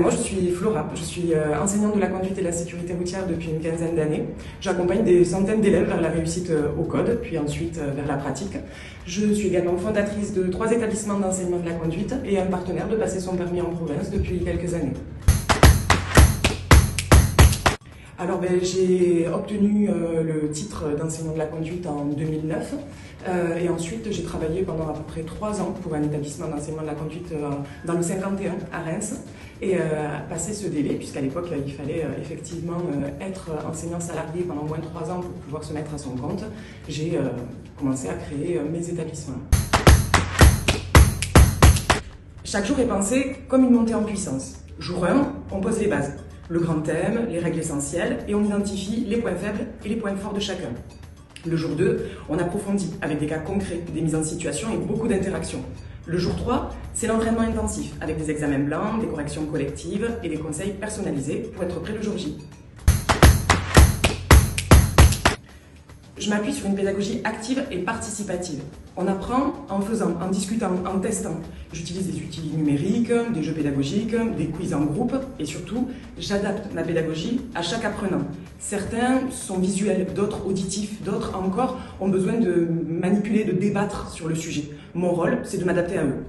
Moi, je suis Flora, je suis enseignante de la conduite et de la sécurité routière depuis une quinzaine d'années. J'accompagne des centaines d'élèves vers la réussite au code, puis ensuite vers la pratique. Je suis également fondatrice de 3 établissements d'enseignement de la conduite et un partenaire de passer son permis en province depuis quelques années. Alors j'ai obtenu le titre d'enseignant de la conduite en 2009 et ensuite j'ai travaillé pendant à peu près 3 ans pour un établissement d'enseignement de la conduite dans le 51 à Reims et passé ce délai, puisqu'à l'époque il fallait effectivement être enseignant salarié pendant moins de 3 ans pour pouvoir se mettre à son compte, j'ai commencé à créer mes établissements. Chaque jour est pensé comme une montée en puissance. Jour 1, on pose les bases. Le grand thème, les règles essentielles, et on identifie les points faibles et les points forts de chacun. Le jour 2, on approfondit avec des cas concrets, des mises en situation et beaucoup d'interactions. Le jour 3, c'est l'entraînement intensif, avec des examens blancs, des corrections collectives et des conseils personnalisés pour être prêt le jour J. Je m'appuie sur une pédagogie active et participative. On apprend en faisant, en discutant, en testant. J'utilise des outils numériques, des jeux pédagogiques, des quiz en groupe et surtout, j'adapte ma pédagogie à chaque apprenant. Certains sont visuels, d'autres auditifs, d'autres encore ont besoin de manipuler, de débattre sur le sujet. Mon rôle, c'est de m'adapter à eux.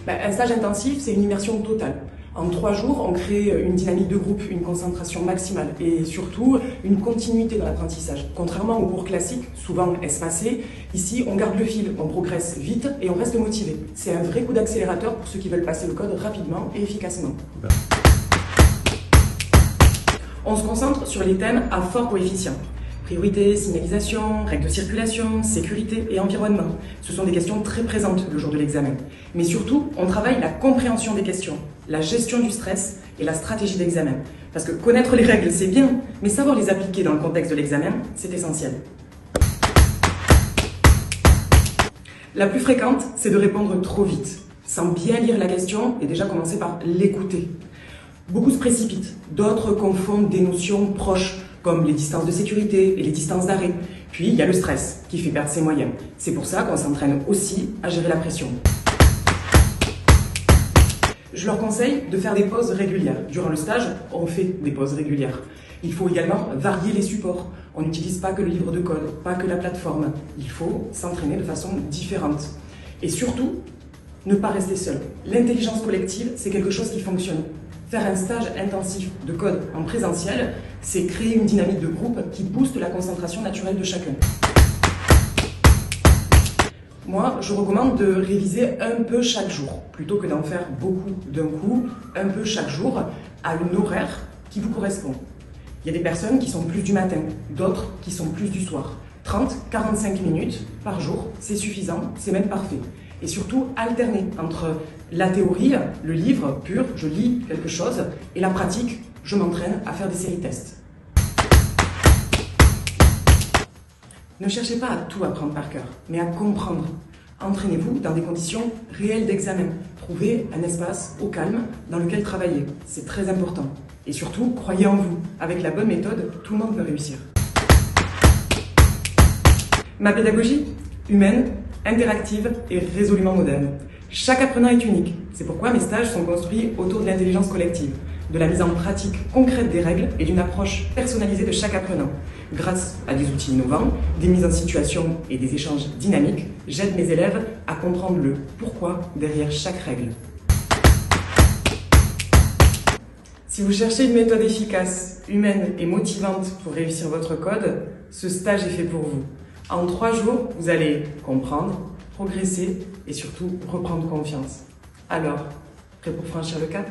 Un stage intensif, c'est une immersion totale. En 3 jours, on crée une dynamique de groupe, une concentration maximale et surtout une continuité dans l'apprentissage. Contrairement aux cours classiques, souvent espacés, ici on garde le fil, on progresse vite et on reste motivé. C'est un vrai coup d'accélérateur pour ceux qui veulent passer le code rapidement et efficacement. On se concentre sur les thèmes à fort coefficient. Priorité, signalisation, règles de circulation, sécurité et environnement. Ce sont des questions très présentes le jour de l'examen. Mais surtout, on travaille la compréhension des questions, la gestion du stress et la stratégie d'examen. Parce que connaître les règles, c'est bien, mais savoir les appliquer dans le contexte de l'examen, c'est essentiel. La plus fréquente, c'est de répondre trop vite, sans bien lire la question et déjà commencer par l'écouter. Beaucoup se précipitent, d'autres confondent des notions proches, comme les distances de sécurité et les distances d'arrêt. Puis il y a le stress qui fait perdre ses moyens. C'est pour ça qu'on s'entraîne aussi à gérer la pression. Je leur conseille de faire des pauses régulières. Durant le stage, on fait des pauses régulières. Il faut également varier les supports. On n'utilise pas que le livre de code, pas que la plateforme. Il faut s'entraîner de façon différente. Et surtout, ne pas rester seul. L'intelligence collective, c'est quelque chose qui fonctionne. Faire un stage intensif de code en présentiel, c'est créer une dynamique de groupe qui booste la concentration naturelle de chacun. Moi, je recommande de réviser un peu chaque jour, plutôt que d'en faire beaucoup d'un coup, un peu chaque jour, à une horaire qui vous correspond. Il y a des personnes qui sont plus du matin, d'autres qui sont plus du soir. 30-45 minutes par jour, c'est suffisant, c'est même parfait. Et surtout, alterner entre la théorie, le livre pur, je lis quelque chose, et la pratique, je m'entraîne à faire des séries tests. Ne cherchez pas à tout apprendre par cœur, mais à comprendre. Entraînez-vous dans des conditions réelles d'examen. Trouvez un espace au calme dans lequel travailler. C'est très important. Et surtout, croyez en vous. Avec la bonne méthode, tout le monde peut réussir. Ma pédagogie, humaine, interactive et résolument moderne. Chaque apprenant est unique. C'est pourquoi mes stages sont construits autour de l'intelligence collective, de la mise en pratique concrète des règles et d'une approche personnalisée de chaque apprenant. Grâce à des outils innovants, des mises en situation et des échanges dynamiques, j'aide mes élèves à comprendre le pourquoi derrière chaque règle. Si vous cherchez une méthode efficace, humaine et motivante pour réussir votre code, ce stage est fait pour vous. En 3 jours, vous allez comprendre, progresser et surtout reprendre confiance. Alors, prêt pour franchir le cap ?